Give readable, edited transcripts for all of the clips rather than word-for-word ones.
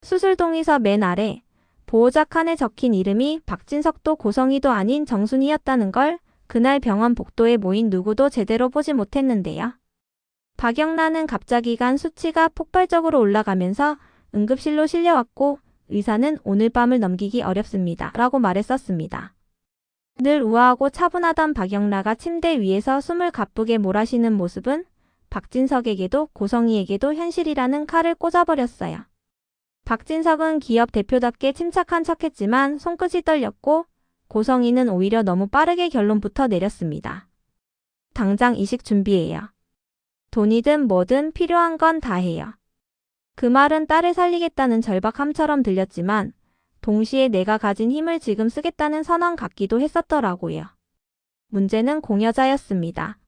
수술 동의서 맨 아래 보호자 칸에 적힌 이름이 박진석도 고성이도 아닌 정순이었다는 걸 그날 병원 복도에 모인 누구도 제대로 보지 못했는데요. 박영란은 갑자기 간 수치가 폭발적으로 올라가면서 응급실로 실려왔고 의사는 오늘 밤을 넘기기 어렵습니다. 라고 말했었습니다. 늘 우아하고 차분하던 박영라가 침대 위에서 숨을 가쁘게 몰아쉬는 모습은 박진석에게도 고성이에게도 현실이라는 칼을 꽂아버렸어요. 박진석은 기업 대표답게 침착한 척했지만 손끝이 떨렸고 고성이는 오히려 너무 빠르게 결론부터 내렸습니다. 당장 이식 준비해요. 돈이든 뭐든 필요한 건 다 해요. 그 말은 딸을 살리겠다는 절박함처럼 들렸지만 동시에 내가 가진 힘을 지금 쓰겠다는 선언 같기도 했었더라고요. 문제는 공여자였습니다.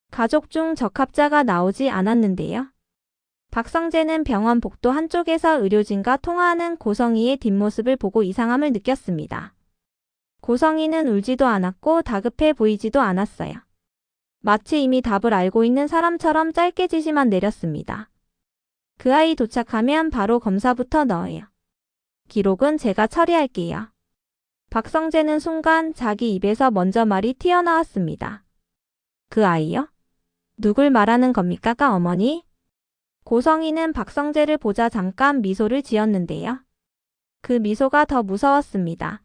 가족 중 적합자가 나오지 않았는데요. 박성재는 병원 복도 한쪽에서 의료진과 통화하는 고성이의 뒷모습을 보고 이상함을 느꼈습니다. 고성이는 울지도 않았고 다급해 보이지도 않았어요. 마치 이미 답을 알고 있는 사람처럼 짧게 지시만 내렸습니다. 그 아이 도착하면 바로 검사부터 넣어요. 기록은 제가 처리할게요. 박성재는 순간 자기 입에서 먼저 말이 튀어나왔습니다. 그 아이요? 누굴 말하는 겁니까, 어머니? 고성이는 박성재를 보자 잠깐 미소를 지었는데요. 그 미소가 더 무서웠습니다.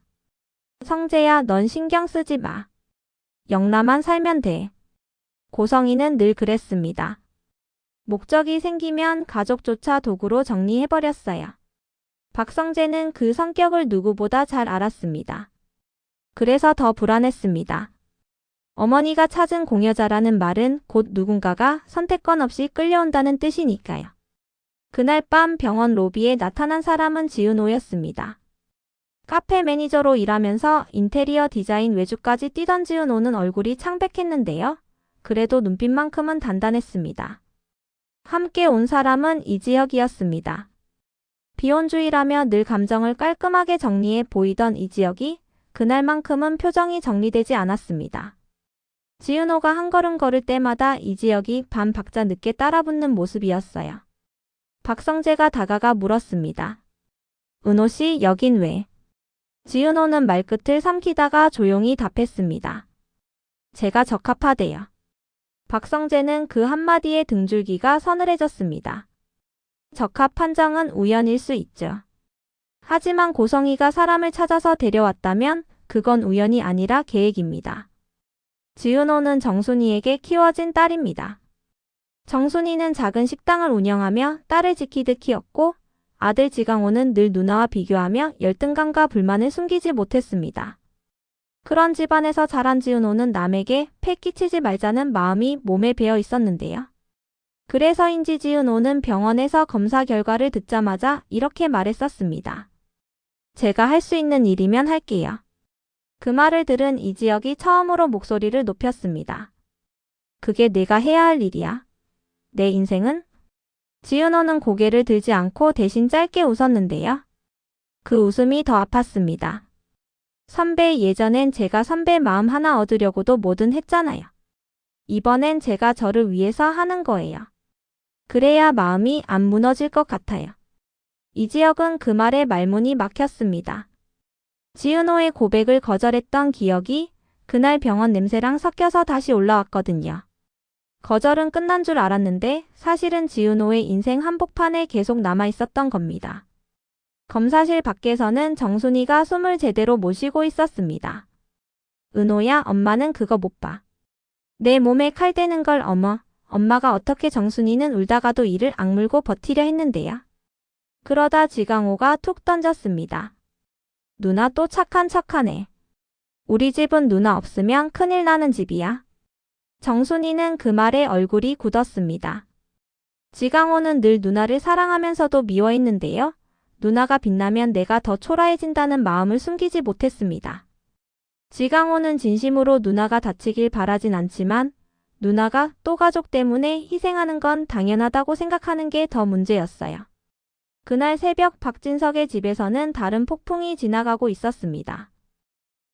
성재야, 넌 신경 쓰지 마. 영라만 살면 돼. 고성이는 늘 그랬습니다. 목적이 생기면 가족조차 도구로 정리해버렸어요. 박성재는 그 성격을 누구보다 잘 알았습니다. 그래서 더 불안했습니다. 어머니가 찾은 공여자라는 말은 곧 누군가가 선택권 없이 끌려온다는 뜻이니까요. 그날 밤 병원 로비에 나타난 사람은 지은호였습니다. 카페 매니저로 일하면서 인테리어 디자인 외주까지 뛰던 지은호는 얼굴이 창백했는데요. 그래도 눈빛만큼은 단단했습니다. 함께 온 사람은 이지혁이었습니다. 비혼주의라며 늘 감정을 깔끔하게 정리해 보이던 이지혁이 그날만큼은 표정이 정리되지 않았습니다. 지은호가 한 걸음 걸을 때마다 이지혁이 반 박자 늦게 따라붙는 모습이었어요. 박성재가 다가가 물었습니다. 은호 씨, 여긴 왜? 지은호는 말끝을 삼키다가 조용히 답했습니다. 제가 적합하대요. 박성재는 그 한마디에 등줄기가 서늘해졌습니다. 적합 판정은 우연일 수 있죠. 하지만 고성이가 사람을 찾아서 데려왔다면 그건 우연이 아니라 계획입니다. 지은호는 정순이에게 키워진 딸입니다. 정순이는 작은 식당을 운영하며 딸을 지키듯 키웠고 아들 지강호는 늘 누나와 비교하며 열등감과 불만을 숨기지 못했습니다. 그런 집안에서 자란 지은호는 남에게 패 끼치지 말자는 마음이 몸에 배어 있었는데요. 그래서인지 지은호는 병원에서 검사 결과를 듣자마자 이렇게 말했었습니다. 제가 할 수 있는 일이면 할게요. 그 말을 들은 이지혁이 처음으로 목소리를 높였습니다. 그게 내가 해야 할 일이야. 내 인생은? 지은호는 고개를 들지 않고 대신 짧게 웃었는데요. 그 웃음이 더 아팠습니다. 선배, 예전엔 제가 선배 마음 하나 얻으려고도 뭐든 했잖아요. 이번엔 제가 저를 위해서 하는 거예요. 그래야 마음이 안 무너질 것 같아요. 이지혁은 그 말에 말문이 막혔습니다. 지은호의 고백을 거절했던 기억이 그날 병원 냄새랑 섞여서 다시 올라왔거든요. 거절은 끝난 줄 알았는데 사실은 지은호의 인생 한복판에 계속 남아있었던 겁니다. 검사실 밖에서는 정순이가 숨을 제대로 못 쉬고 있었습니다. 은호야, 엄마는 그거 못 봐. 내 몸에 칼 대는 걸 엄마가 어떻게 정순이는 울다가도 이를 악물고 버티려 했는데요. 그러다 지강호가 툭 던졌습니다. 누나 또 착한 척하네. 우리 집은 누나 없으면 큰일 나는 집이야. 정순이는 그 말에 얼굴이 굳었습니다. 지강호는 늘 누나를 사랑하면서도 미워했는데요. 누나가 빛나면 내가 더 초라해진다는 마음을 숨기지 못했습니다. 지강호는 진심으로 누나가 다치길 바라진 않지만 누나가 또 가족 때문에 희생하는 건 당연하다고 생각하는 게 더 문제였어요. 그날 새벽 박진석의 집에서는 다른 폭풍이 지나가고 있었습니다.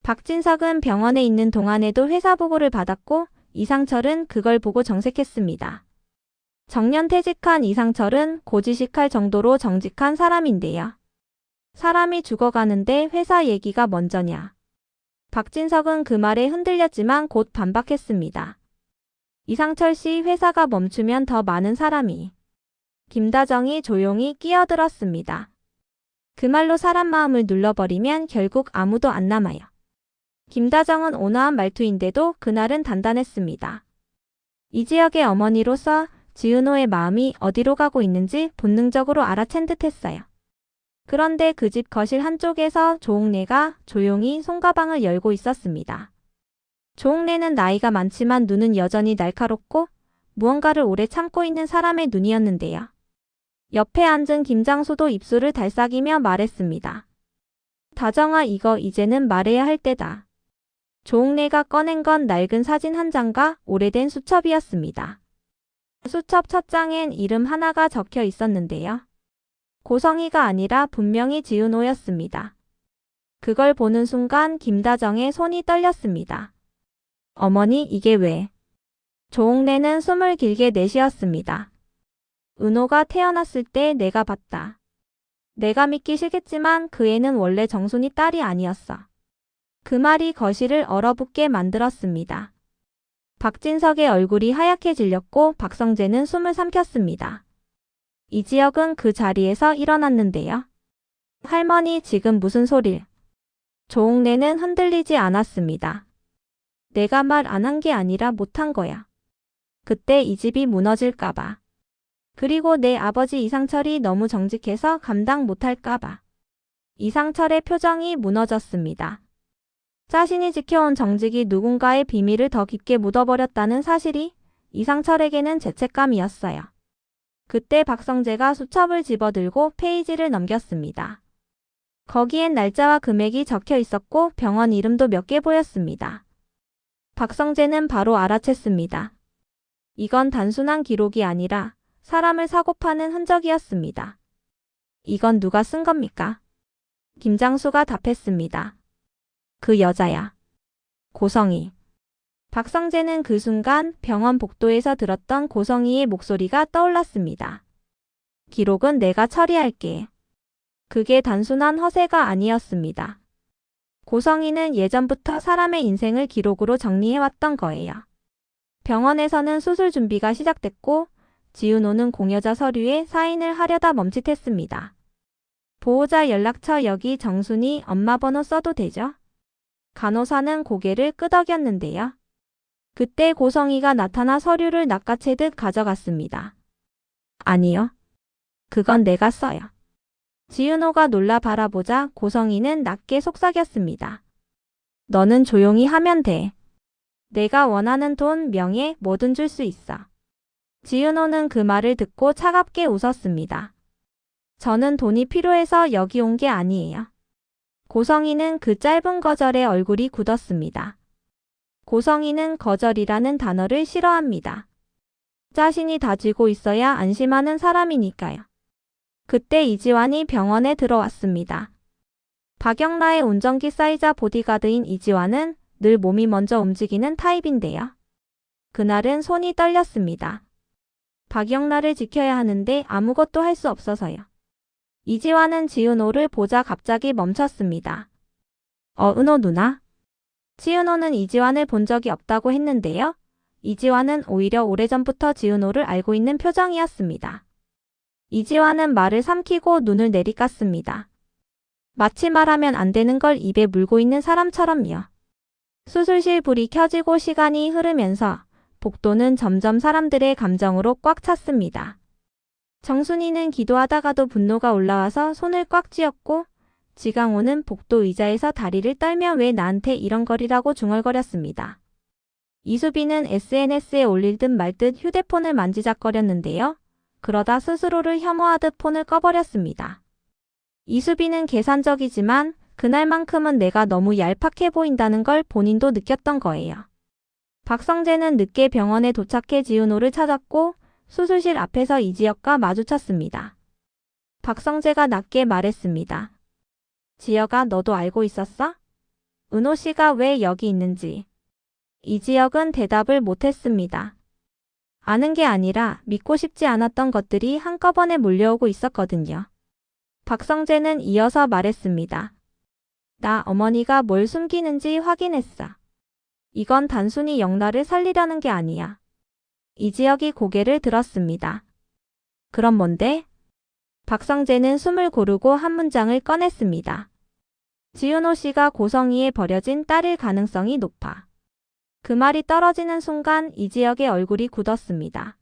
박진석은 병원에 있는 동안에도 회사 보고를 받았고 이상철은 그걸 보고 정색했습니다. 정년퇴직한 이상철은 고지식할 정도로 정직한 사람인데요. 사람이 죽어가는데 회사 얘기가 먼저냐. 박진석은 그 말에 흔들렸지만 곧 반박했습니다. 이상철 씨 회사가 멈추면 더 많은 사람이. 김다정이 조용히 끼어들었습니다. 그 말로 사람 마음을 눌러버리면 결국 아무도 안 남아요. 김다정은 온화한 말투인데도 그날은 단단했습니다. 이 지역의 어머니로서 지은호의 마음이 어디로 가고 있는지 본능적으로 알아챈 듯했어요. 그런데 그 집 거실 한쪽에서 조옥래가 조용히 손가방을 열고 있었습니다. 조옥래는 나이가 많지만 눈은 여전히 날카롭고 무언가를 오래 참고 있는 사람의 눈이었는데요. 옆에 앉은 김장수도 입술을 달싹이며 말했습니다. 다정아, 이거 이제는 말해야 할 때다. 조옥래가 꺼낸 건 낡은 사진 한 장과 오래된 수첩이었습니다. 수첩 첫 장엔 이름 하나가 적혀 있었는데요. 고성희가 아니라 분명히 지은호였습니다. 그걸 보는 순간 김다정의 손이 떨렸습니다. 어머니, 이게 왜? 조옥래는 숨을 길게 내쉬었습니다. 은호가 태어났을 때 내가 봤다. 내가 믿기 싫겠지만 그 애는 원래 정순이 딸이 아니었어. 그 말이 거실을 얼어붙게 만들었습니다. 박진석의 얼굴이 하얗게 질렸고 박성재는 숨을 삼켰습니다. 이 지역은 그 자리에서 일어났는데요. 할머니, 지금 무슨 소릴? 조옥래는 흔들리지 않았습니다. 내가 말 안 한 게 아니라 못한 거야. 그때 이 집이 무너질까봐. 그리고 내 아버지 이상철이 너무 정직해서 감당 못할까봐. 이상철의 표정이 무너졌습니다. 자신이 지켜온 정직이 누군가의 비밀을 더 깊게 묻어버렸다는 사실이 이상철에게는 죄책감이었어요. 그때 박성재가 수첩을 집어들고 페이지를 넘겼습니다. 거기엔 날짜와 금액이 적혀 있었고 병원 이름도 몇 개 보였습니다. 박성재는 바로 알아챘습니다. 이건 단순한 기록이 아니라 사람을 사고 파는 흔적이었습니다. 이건 누가 쓴 겁니까? 김장수가 답했습니다. 그 여자야. 고성희. 박성재는 그 순간 병원 복도에서 들었던 고성희의 목소리가 떠올랐습니다. 기록은 내가 처리할게. 그게 단순한 허세가 아니었습니다. 고성희는 예전부터 사람의 인생을 기록으로 정리해왔던 거예요. 병원에서는 수술 준비가 시작됐고 지은호는 공여자 서류에 사인을 하려다 멈칫했습니다. 보호자 연락처 여기 정순이 엄마 번호 써도 되죠? 간호사는 고개를 끄덕였는데요. 그때 고성희가 나타나 서류를 낚아채듯 가져갔습니다. 아니요. 그건 내가 써요. 지은호가 놀라 바라보자 고성희는 낮게 속삭였습니다. 너는 조용히 하면 돼. 내가 원하는 돈, 명예, 뭐든 줄 수 있어. 지은호는 그 말을 듣고 차갑게 웃었습니다. 저는 돈이 필요해서 여기 온 게 아니에요. 고성희는 그 짧은 거절에 얼굴이 굳었습니다. 고성희는 거절이라는 단어를 싫어합니다. 자신이 다지고 있어야 안심하는 사람이니까요. 그때 이지환이 병원에 들어왔습니다. 박영라의 운전기 사이자 보디가드인 이지환은 늘 몸이 먼저 움직이는 타입인데요. 그날은 손이 떨렸습니다. 박영라를 지켜야 하는데 아무것도 할 수 없어서요. 이지환은 지은호를 보자 갑자기 멈췄습니다. 은호 누나? 지은호는 이지환을 본 적이 없다고 했는데요. 이지환은 오히려 오래전부터 지은호를 알고 있는 표정이었습니다. 이지환은 말을 삼키고 눈을 내리깠습니다. 마치 말하면 안 되는 걸 입에 물고 있는 사람처럼요. 수술실 불이 켜지고 시간이 흐르면서 복도는 점점 사람들의 감정으로 꽉 찼습니다. 정순이는 기도하다가도 분노가 올라와서 손을 꽉 쥐었고 지강호는 복도 의자에서 다리를 떨며 왜 나한테 이런 거리라고 중얼거렸습니다. 이수빈은 SNS에 올릴 듯 말 듯 휴대폰을 만지작거렸는데요. 그러다 스스로를 혐오하듯 폰을 꺼버렸습니다. 이수빈은 계산적이지만 그날만큼은 내가 너무 얄팍해 보인다는 걸 본인도 느꼈던 거예요. 박성재는 늦게 병원에 도착해 지은호를 찾았고 수술실 앞에서 이지혁과 마주쳤습니다. 박성재가 낮게 말했습니다. 지혁아, 너도 알고 있었어? 은호 씨가 왜 여기 있는지. 이지혁은 대답을 못했습니다. 아는 게 아니라 믿고 싶지 않았던 것들이 한꺼번에 몰려오고 있었거든요. 박성재는 이어서 말했습니다. 나 어머니가 뭘 숨기는지 확인했어. 이건 단순히 영라를 살리려는 게 아니야. 이지혁이 고개를 들었습니다. 그럼 뭔데? 박성재는 숨을 고르고 한 문장을 꺼냈습니다. 지윤호 씨가 고성이에 버려진 딸일 가능성이 높아. 그 말이 떨어지는 순간 이지혁의 얼굴이 굳었습니다.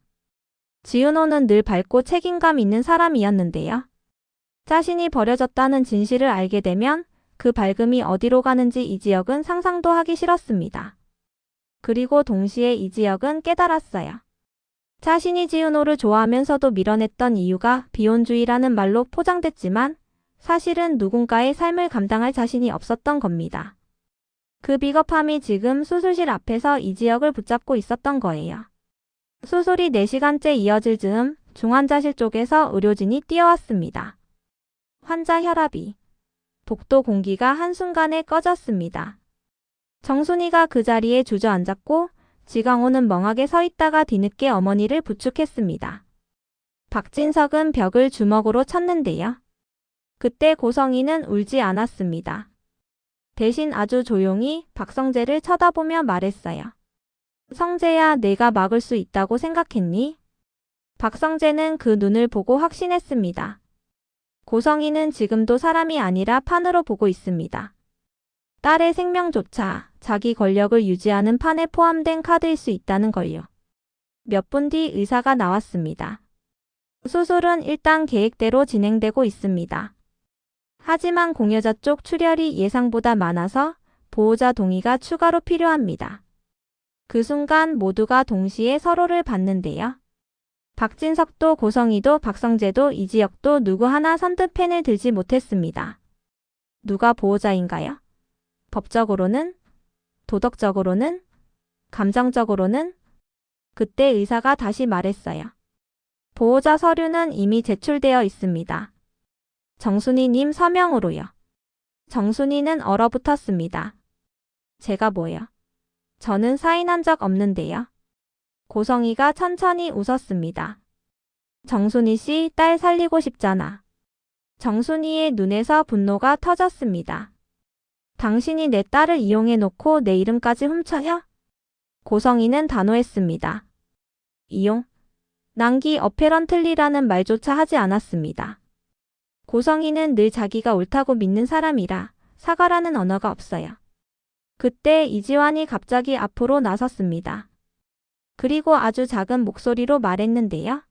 지윤호는 늘 밝고 책임감 있는 사람이었는데요. 자신이 버려졌다는 진실을 알게 되면 그 밝음이 어디로 가는지 이지혁은 상상도 하기 싫었습니다. 그리고 동시에 이지혁은 깨달았어요. 자신이 지윤호를 좋아하면서도 밀어냈던 이유가 비혼주의라는 말로 포장됐지만 사실은 누군가의 삶을 감당할 자신이 없었던 겁니다. 그 비겁함이 지금 수술실 앞에서 이지혁을 붙잡고 있었던 거예요. 수술이 4시간째 이어질 즈음 중환자실 쪽에서 의료진이 뛰어왔습니다. 환자 혈압이, 복도 공기가 한순간에 꺼졌습니다. 정순이가 그 자리에 주저앉았고 지강호는 멍하게 서 있다가 뒤늦게 어머니를 부축했습니다. 박진석은 벽을 주먹으로 쳤는데요. 그때 고성이는 울지 않았습니다. 대신 아주 조용히 박성재를 쳐다보며 말했어요. 성재야, 내가 막을 수 있다고 생각했니? 박성재는 그 눈을 보고 확신했습니다. 고성이는 지금도 사람이 아니라 판으로 보고 있습니다. 딸의 생명조차 자기 권력을 유지하는 판에 포함된 카드일 수 있다는 걸요. 몇 분 뒤 의사가 나왔습니다. 수술은 일단 계획대로 진행되고 있습니다. 하지만 공여자 쪽 출혈이 예상보다 많아서 보호자 동의가 추가로 필요합니다. 그 순간 모두가 동시에 서로를 봤는데요. 박진석도 고성이도 박성재도 이지혁도 누구 하나 선뜻 펜을 들지 못했습니다. 누가 보호자인가요? 법적으로는? 도덕적으로는? 감정적으로는? 그때 의사가 다시 말했어요. 보호자 서류는 이미 제출되어 있습니다. 정순이님 서명으로요. 정순이는 얼어붙었습니다. 제가 뭐요? 저는 사인한 적 없는데요. 고성이가 천천히 웃었습니다. 정순이 씨, 딸 살리고 싶잖아. 정순이의 눈에서 분노가 터졌습니다. 당신이 내 딸을 이용해놓고 내 이름까지 훔쳐요? 고성이는 단호했습니다. 이용? 난기 어페런틀리라는 말조차 하지 않았습니다. 고성이는 늘 자기가 옳다고 믿는 사람이라 사과라는 언어가 없어요. 그때 이지환이 갑자기 앞으로 나섰습니다. 그리고 아주 작은 목소리로 말했는데요.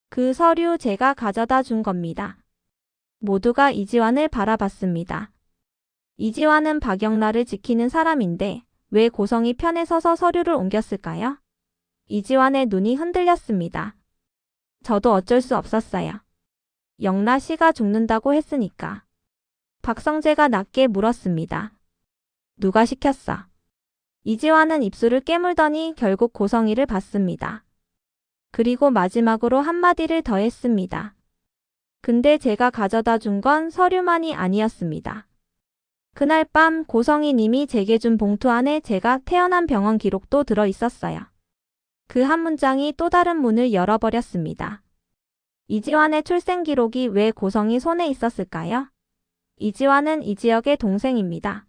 그 서류 제가 가져다 준 겁니다. 모두가 이지환을 바라봤습니다. 이지환은 박영라를 지키는 사람인데 왜 고성이 편에 서서 서류를 옮겼을까요? 이지환의 눈이 흔들렸습니다. 저도 어쩔 수 없었어요. 영라 씨가 죽는다고 했으니까. 박성재가 낮게 물었습니다. 누가 시켰어? 이지환은 입술을 깨물더니 결국 고성이를 봤습니다. 그리고 마지막으로 한마디를 더 했습니다. 근데 제가 가져다 준 건 서류만이 아니었습니다. 그날 밤 고성이 님이 제게 준 봉투 안에 제가 태어난 병원 기록도 들어 있었어요. 그 한 문장이 또 다른 문을 열어버렸습니다. 이지환의 출생 기록이 왜 고성이 손에 있었을까요? 이지환은 이지혁의 동생입니다.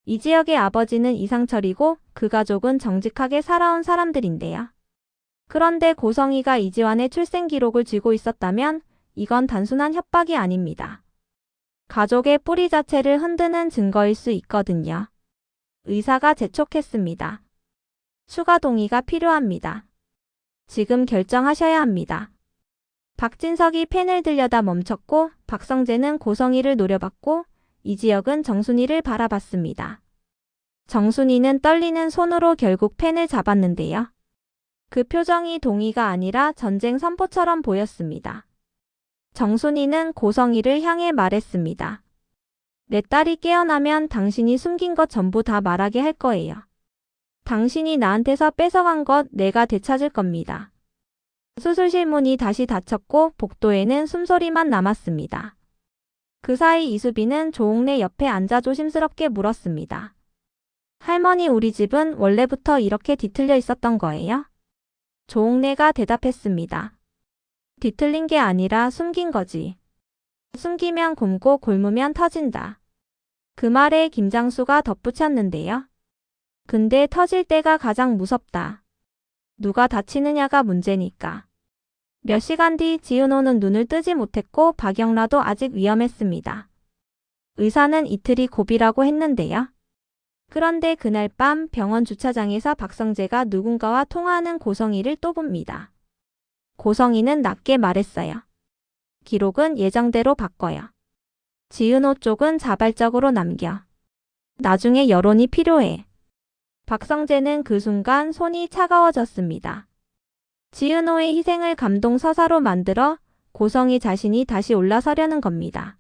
이지혁의 아버지는 이상철이고 그 가족은 정직하게 살아온 사람들인데요. 그런데 고성이가 이지환의 출생 기록을 쥐고 있었다면 이건 단순한 협박이 아닙니다. 가족의 뿌리 자체를 흔드는 증거일 수 있거든요. 의사가 재촉했습니다. 추가 동의가 필요합니다. 지금 결정하셔야 합니다. 박진석이 펜을 들려다 멈췄고 박성재는 고성이를 노려봤고 이지혁은 정순이를 바라봤습니다. 정순이는 떨리는 손으로 결국 펜을 잡았는데요. 그 표정이 동의가 아니라 전쟁 선포처럼 보였습니다. 정순이는 고성이를 향해 말했습니다. 내 딸이 깨어나면 당신이 숨긴 것 전부 다 말하게 할 거예요. 당신이 나한테서 뺏어간 것 내가 되찾을 겁니다. 수술실 문이 다시 닫혔고 복도에는 숨소리만 남았습니다. 그 사이 이수빈은 조옥래 옆에 앉아 조심스럽게 물었습니다. 할머니, 우리 집은 원래부터 이렇게 뒤틀려 있었던 거예요? 조옥래가 대답했습니다. 뒤틀린 게 아니라 숨긴 거지. 숨기면 굼고 곪으면 터진다. 그 말에 김장수가 덧붙였는데요. 근데 터질 때가 가장 무섭다. 누가 다치느냐가 문제니까. 몇 시간 뒤 지은호는 눈을 뜨지 못했고 박영라도 아직 위험했습니다. 의사는 이틀이 고비라고 했는데요. 그런데 그날 밤 병원 주차장에서 박성재가 누군가와 통화하는 고성희를 또 봅니다. 고성희는 낮게 말했어요. 기록은 예정대로 바꿔요. 지은호 쪽은 자발적으로 남겨. 나중에 여론이 필요해. 박성재는 그 순간 손이 차가워졌습니다. 지은호의 희생을 감동 서사로 만들어 고성희 자신이 다시 올라서려는 겁니다.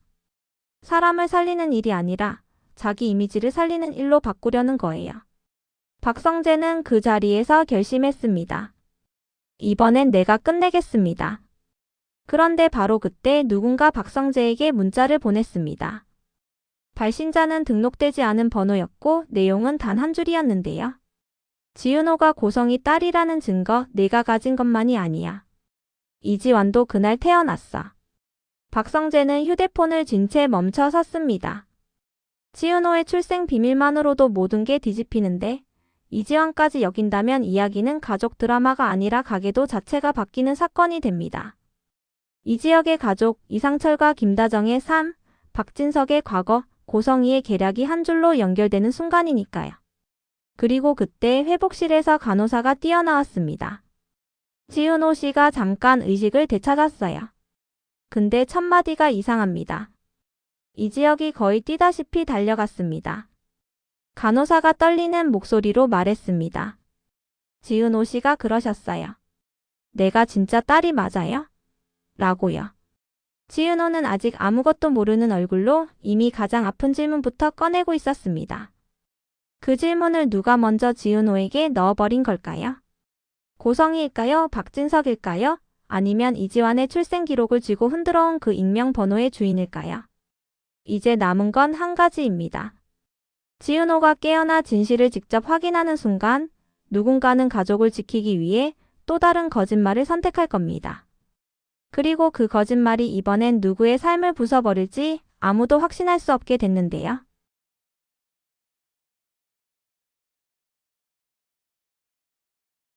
사람을 살리는 일이 아니라 자기 이미지를 살리는 일로 바꾸려는 거예요. 박성재는 그 자리에서 결심했습니다. 이번엔 내가 끝내겠습니다. 그런데 바로 그때 누군가 박성재에게 문자를 보냈습니다. 발신자는 등록되지 않은 번호였고 내용은 단 한 줄이었는데요. 지은호가 고성희 딸이라는 증거 내가 가진 것만이 아니야. 이지환도 그날 태어났어. 박성재는 휴대폰을 쥔 채 멈춰 섰습니다. 지은호의 출생 비밀만으로도 모든 게 뒤집히는데 이지환까지 여긴다면 이야기는 가족 드라마가 아니라 가계도 자체가 바뀌는 사건이 됩니다. 이지혁의 가족, 이상철과 김다정의 삶, 박진석의 과거, 고성희의 계략이 한 줄로 연결되는 순간이니까요. 그리고 그때 회복실에서 간호사가 뛰어나왔습니다. 지은호 씨가 잠깐 의식을 되찾았어요. 근데 첫마디가 이상합니다. 이지혁이 거의 뛰다시피 달려갔습니다. 간호사가 떨리는 목소리로 말했습니다. 지은호 씨가 그러셨어요. 내가 진짜 딸이 맞아요? 라고요. 지은호는 아직 아무것도 모르는 얼굴로 이미 가장 아픈 질문부터 꺼내고 있었습니다. 그 질문을 누가 먼저 지은호에게 넣어버린 걸까요? 고성희일까요? 박진석일까요? 아니면 이지환의 출생 기록을 쥐고 흔들어온 그 익명 번호의 주인일까요? 이제 남은 건 한 가지입니다. 지은호가 깨어나 진실을 직접 확인하는 순간 누군가는 가족을 지키기 위해 또 다른 거짓말을 선택할 겁니다. 그리고 그 거짓말이 이번엔 누구의 삶을 부숴버릴지 아무도 확신할 수 없게 됐는데요.